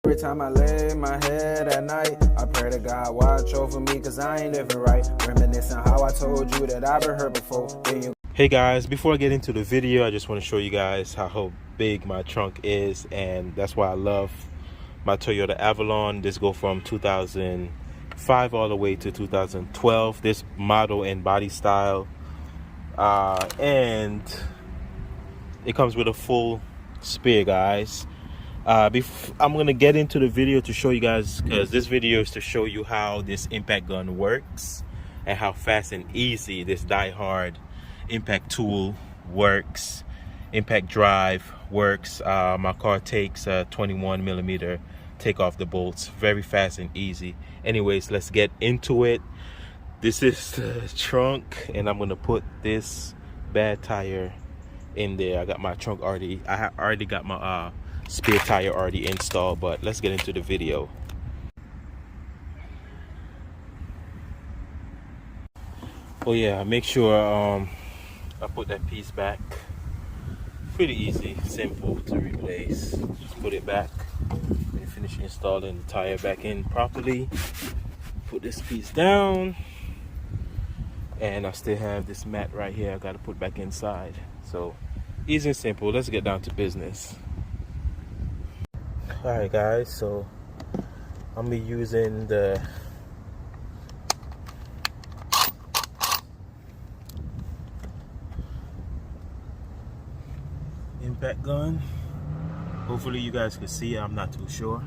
Every time I lay my head at night, I pray to God watch over me, cause I ain't living right. Reminiscing how I told you that I've been hurt before. Hey guys, before I get into the video, I just want to show you guys how big my trunk is, and that's why I love my Toyota Avalon. This go from 2005 all the way to 2012. This model and body style, and it comes with a full spare, guys. I'm gonna get into the video to show you guys, because this video is to show you how this impact gun works and how fast and easy this Diehard impact tool works. Impact drive works. My car takes a 21 millimeter, take off the bolts, very fast and easy. Anyways, let's get into it. This is the trunk, and I'm gonna put this bad tire in there. I got my trunk already, I already got my spare tire already installed, but let's get into the video. Oh yeah, make sure I put that piece back. Pretty easy, simple to replace. Just put it back and finish installing the tire back in properly. Put this piece down, and I still have this mat right here I got to put back inside. So easy and simple. Let's get down to business. Alright guys, so I'm gonna be using the impact gun. Hopefully you guys can see it, I'm not too sure.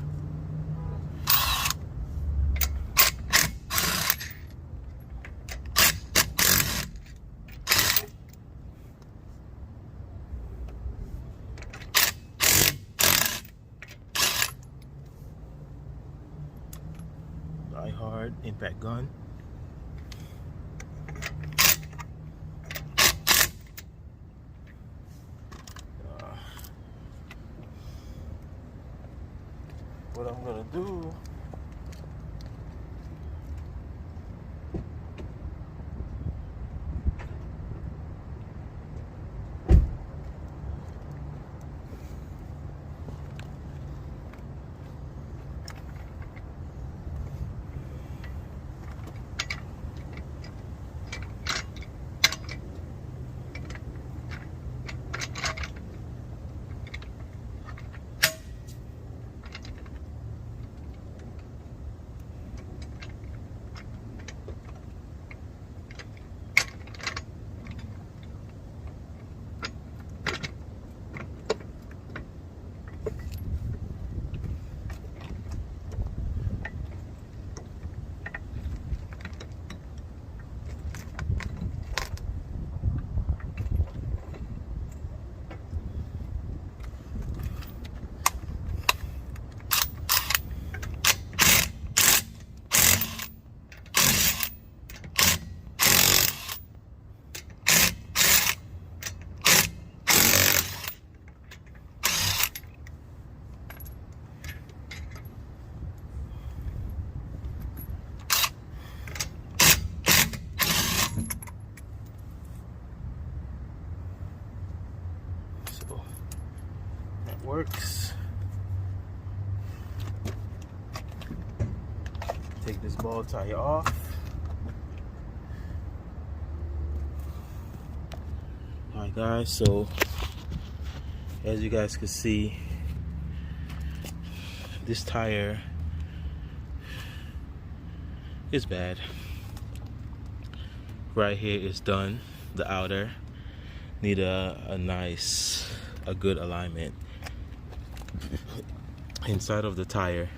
Diehard impact gun. What I'm gonna do, that works. Take this ball tire off. Alright guys, so as you guys can see, this tire is bad. Right here is done. The outer need a good alignment. Inside of the tire,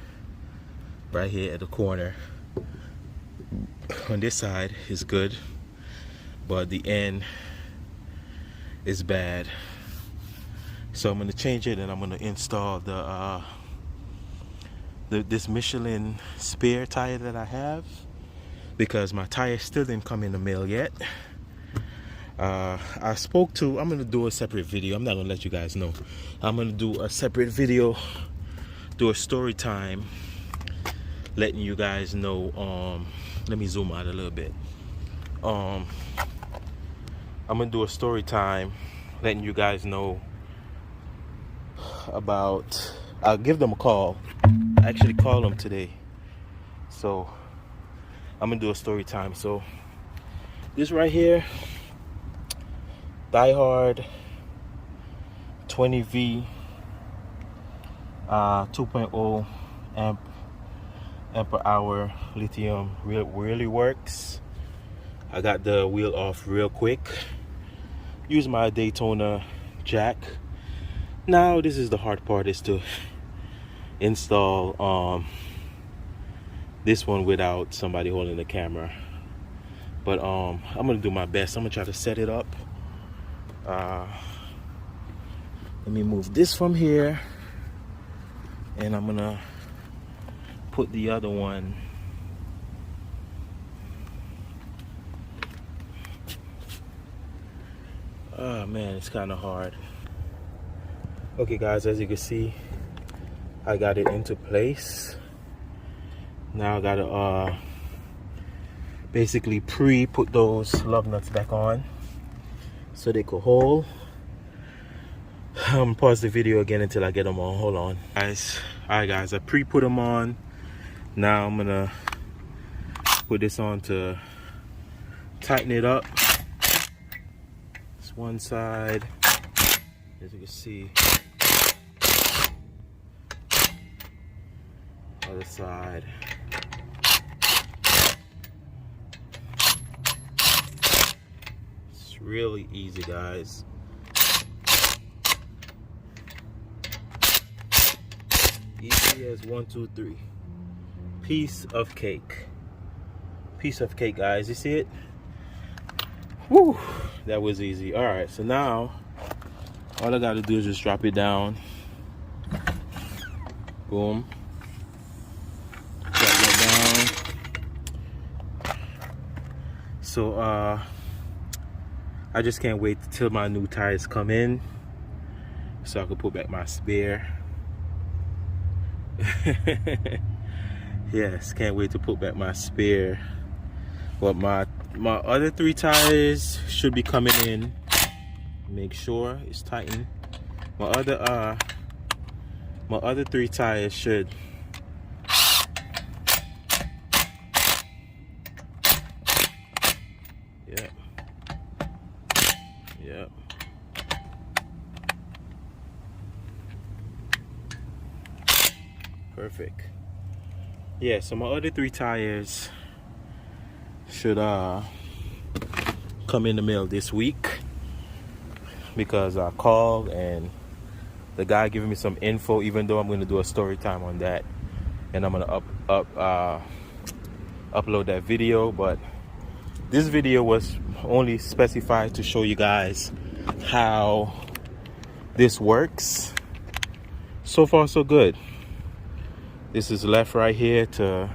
right here at the corner, on this side is good, but the end is bad. So I'm going to change it, and I'm going to install this Michelin spare tire that I have, because my tire still didn't come in the mail yet. I'm going to do a separate video. I'm not going to let you guys know. I'm going to do a separate video, do a story time, letting you guys know. Let me zoom out a little bit. I'm going to do a story time, letting you guys know about, I'll give them a call I actually called him today, so I'm gonna do a story time. So this right here, Diehard 20V 2.0 amp per hour lithium really works. I got the wheel off real quick. Use my Daytona jack. Now this is the hard part, is to install this one without somebody holding the camera. But I'm gonna do my best. I'm gonna try to set it up. Let me move this from here, and I'm gonna put the other one oh man, it's kind of hard. Okay guys, as you can see, I got it into place. Now I gotta basically put those lug nuts back on so they could hold. Pause the video again until I get them on. Hold on guys. Alright guys, I put them on. Now I'm gonna put this on to tighten it up. It's one side, as you can see. Other side. It's really easy, guys. Easy as 1, 2, 3. Piece of cake. Piece of cake, guys. You see it? Woo! That was easy. All right, so now all I gotta do is just drop it down. Boom. Drop that down. So I just can't wait till my new tires come in so I can put back my spare. Yes, can't wait to put back my spare. But my other 3 tires should be coming in. Make sure it's tightened. My other 3 tires should Yep. Perfect. Yeah, so my other 3 tires should come in the mail this week, because I called and the guy giving me some info, even though I'm going to do a story time on that, and I'm going to upload that video. But this video was only specified to show you guys how this works. So far so good. This is left right here to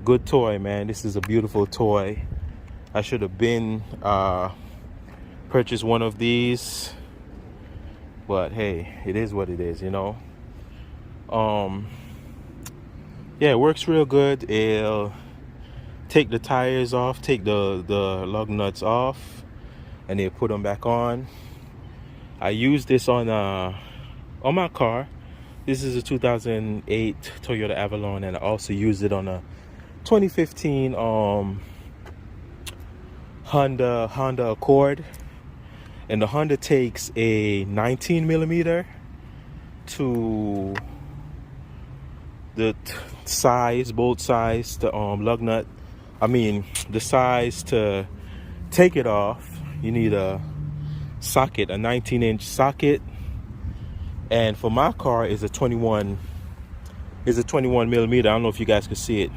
good toy, man. This is a beautiful toy. I should have been purchased one of these, but hey, it is what it is, you know. Yeah, it works real good. It'll take the tires off, take the lug nuts off, and then put them back on. I used this on my car. This is a 2008 Toyota Avalon, and I also used it on a 2015 Honda Accord. And the Honda takes a 19mm to the size, bolt size, to lug nut. I mean, the size to take it off. You need a socket, a 19-inch socket. And for my car is a 21mm. I don't know if you guys can see it.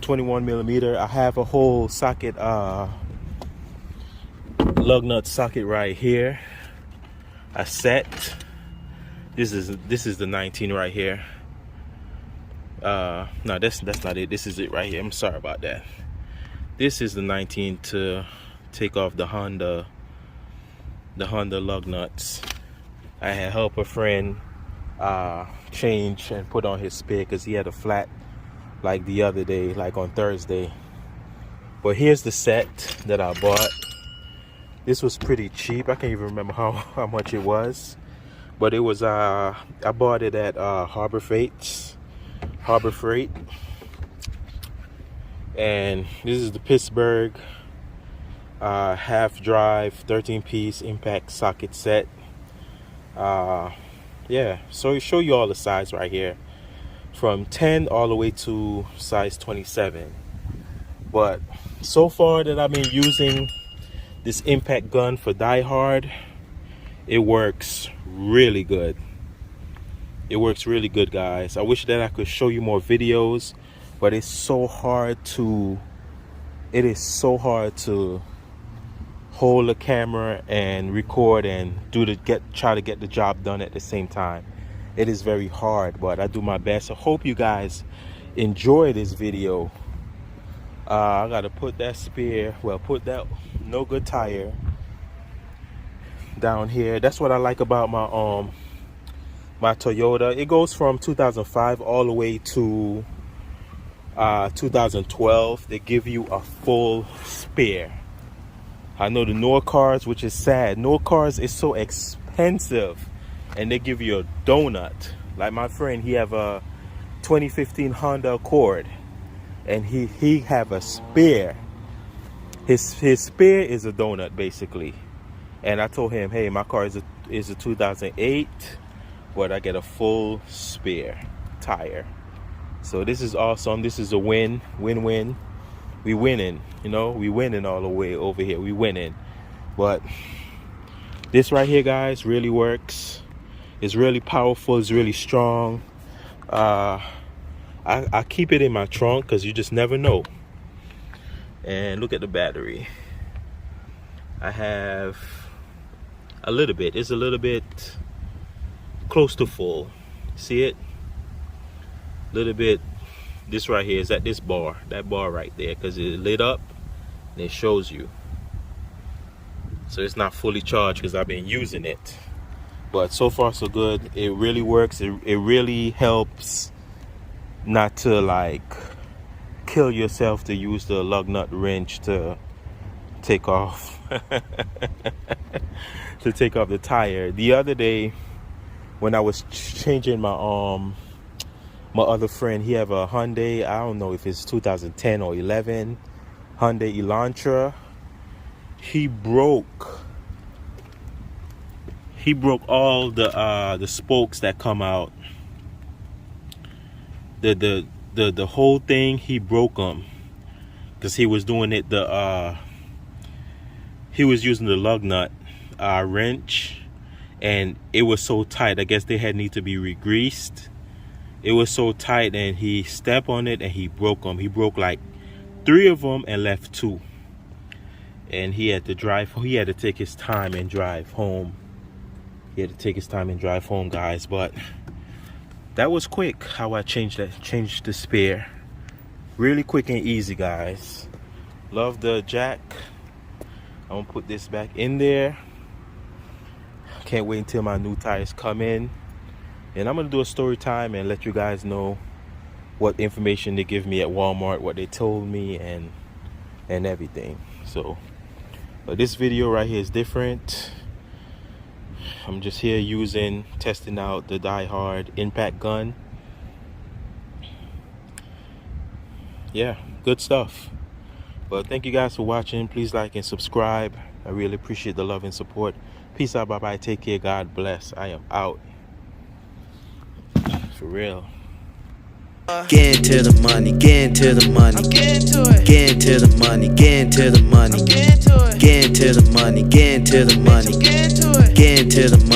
21mm. I have a whole socket, lug nut socket right here. A set. This is the 19 right here. No, that's not it. This is it right here. I'm sorry about that. This is the 19 to take off the Honda lug nuts. I had helped a friend change and put on his spare because he had a flat like the other day, like on Thursday. But here's the set that I bought. This was pretty cheap. I can't even remember how much it was. but it was I bought it at Harbor Freight, and this is the Pittsburgh half drive 13-piece impact socket set. Yeah, so show you all the size right here, from 10 all the way to size 27. But so far that I've been using this impact gun for Diehard, it works really good. It works really good, guys. I wish that I could show you more videos, but it's so hard to hold the camera and record and try to get the job done at the same time. It is very hard, but I do my best. I hope you guys enjoy this video. I gotta put that put that no good tire down here. That's what I like about my Toyota. It goes from 2005 all the way to 2012. They give you a full spare. I know the newer cars, which is sad. Newer cars is so expensive, and they give you a donut. Like my friend, he have a 2015 Honda Accord, and he have a spare. His spare is a donut basically. And I told him, hey, my car is a 2008, but I get a full spare tire. So this is awesome. This is a win-win. We winning, you know, we winning all the way over here. We winning. But this right here, guys, really works. It's really powerful. It's really strong. I keep it in my trunk because you just never know. And look at the battery. I have a little bit. It's a little bit close to full. See it? A little bit. This right here is at this bar, that bar right there, because it lit up and it shows you. So it's not fully charged because I've been using it. But so far so good. It really works. It really helps not to like kill yourself to use the lug nut wrench to take off to take off the tire. The other day when I was changing my other friend, he have a Hyundai, I don't know if it's 2010 or 11 Hyundai Elantra. He broke all the spokes that come out. The whole thing, he broke them because he was doing it he was using the lug nut wrench, and it was so tight. I guess they need to be re-greased. It was so tight, and he stepped on it and he broke them. He broke like 3 of them and left 2. And he had to take his time and drive home. Guys. But that was quick how I changed the spare. Really quick and easy, guys. Love the jack. I'm gonna put this back in there. Can't wait until my new tires come in. And I'm going to do a story time and let you guys know what information they give me at Walmart, what they told me, and everything. So, but this video right here is different. I'm just here testing out the Diehard impact gun. Yeah, good stuff. But thank you guys for watching. Please like and subscribe. I really appreciate the love and support. Peace out. Bye-bye. Take care. God bless. I am out. For real. Get into the money, get into the money, get into it. Get into the money, get into the money, get into it. Get into the money, get into the money, get into it. Get into the money.